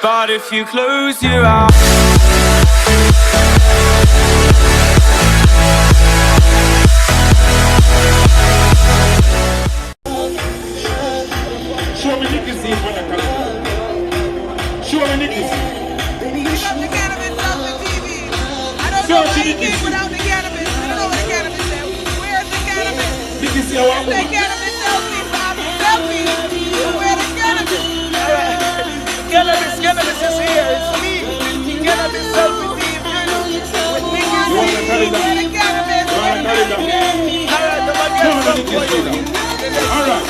But if you close your eyes, show me Nicky Z for the camera. Show me Nicky Z. Baby, you should the cannabis off the TV. I don't Show know me anything Nicky Z. without the cannabis. I don't know what the cannabis is. Where's the cannabis? Nicky Z, I want The more. cannabis selfie, Bob. Selfie. Where's the cannabis? Cannabis is here. It's me. Cannabis selfie team. With Nicky Z. You want to carry Where's that? the cannabis? You want to carry that? Alright, I'm gonna Show get me some Nicky for Z you. now. Alright.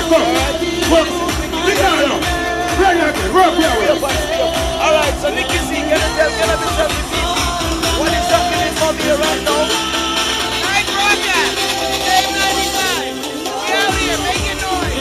Come. Come. Sit down now. Right like it. Rub your way. Alright, so Nicky Z, can you tell Cannabis selfie team what is happening for me right now? Night broadcast. Day 95. We out here making noise.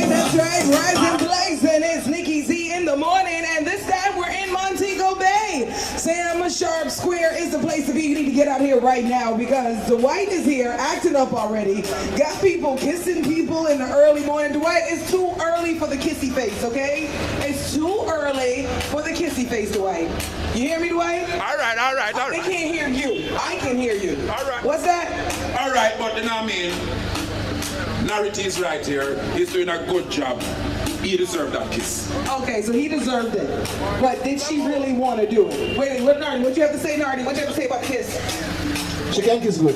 That's right. Rising blazing. It's Nicky Z in the morning, and this time we're in Montego Bay. Sam Sharp Square is the place to be. You need to get out here right now because Dwight is here acting up already. Got people kissing people in the early morning. Dwight, it's too early for the kissy face, okay? It's too early for the kissy face, Dwight. You hear me, Dwight? All right. I can't hear you. I can hear you. All right. What's that? All right, but you know what I mean? Narity is right here. He's doing a good job. He deserved that kiss. Okay, so he deserved it. But did she really want to do it? Wait, what, Nardi? What you have to say, Nardi? What you have to say about the kiss? She can't kiss good.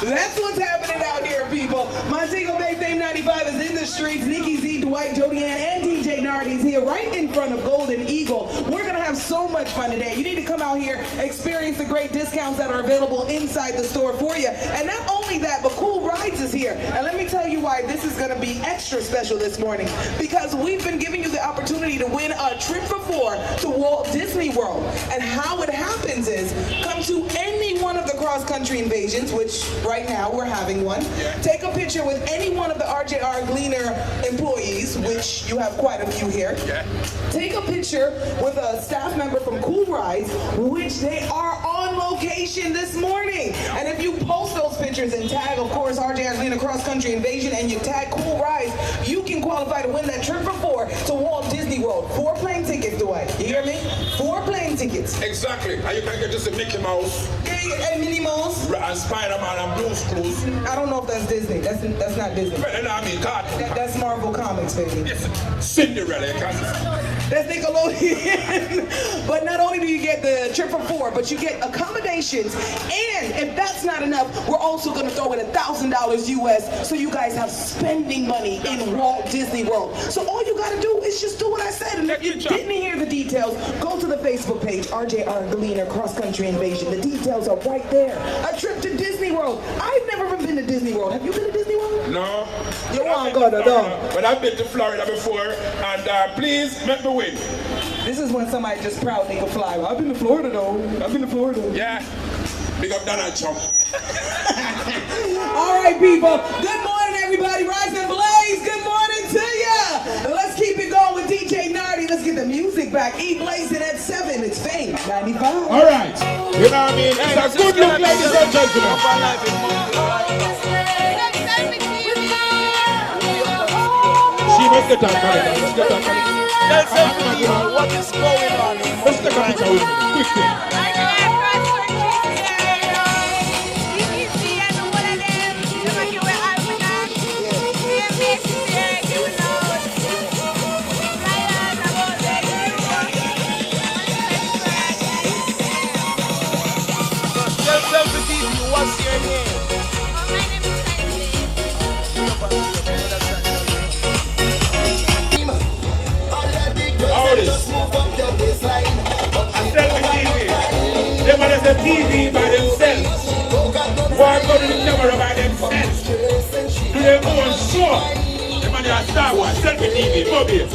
That's what's happening out here, people. Montego Bay Fame 95 is in the streets. Nicky Z, Dwight, Jody Ann, and DJ Nardi's here right in front of Golden Eagle. We're going to have so much fun today. You need to come out here, experience the great discounts that are available inside the store for you. And not only that, but Cool Rides is here. And let me tell you why this is going to be extra special this morning. Because we've been giving you the opportunity to win a trip for 4 to Walt Disney World. And how it happens is, come to any one of the cross-country invasions, which right now we're having one. Take a picture with any one of the RJR Gleaner employees, which you have quite a few here. Take a picture with a staff member from Cool Rides, which they are on location this morning. And if you post those pictures and tag, of course, RJR Gleaner Cross Country Invasion, and you tag Cool Rides, you can qualify to win that trip for 4 to Walt Disney World. 4 plane tickets, Dwight. You hear me? 4 plane tickets. Exactly. And you can get just a Mickey Mouse And Minnie Mouse. and Spider-Man and Blue's Clues. I don't know if that's Disney. That's not Disney. But you know what I mean? God. That's Marvel Comics, baby. Yes. Cinderella. You can't see. That's Nickelodeon. But not only do you get the trip for 4, but you get accommodations. And if that's not enough, we're also going to throw in $1,000 US so you guys have spending money in Walt Disney World. So all you got to do is just do what I said. And if you didn't hear the details, go to the Facebook page, RJR Gleaner Cross Country Invasion. The details are right there. A trip to Disney World. I've never been to Disney World. Have you been to Disney World? No. You want to go to them. But I've been to Florida before, and please make me win. This is when somebody just proudly can fly. I've been to Florida though. I've been to Florida. Yeah. Big up Donald Trump. All right, people. Good morning, everybody. Rise and blaze. Good morning to ya. Let's keep it going with DJ Nardi. Let's get the music back. Blazing at 7. It's Fame 95. All right. You know what I mean? It's a good look, ladies and gentlemen. She must get that calendar. Let's get that calendar. Tell everybody what is going on. Let's take a picture with me. Quick thing. Tell selfie TV what's your name. How this? I selfie TV. Them are just a TV by themselves. Why go to the camera by themselves? Do their own show. Them are Star Wars. Selfie TV. Come here.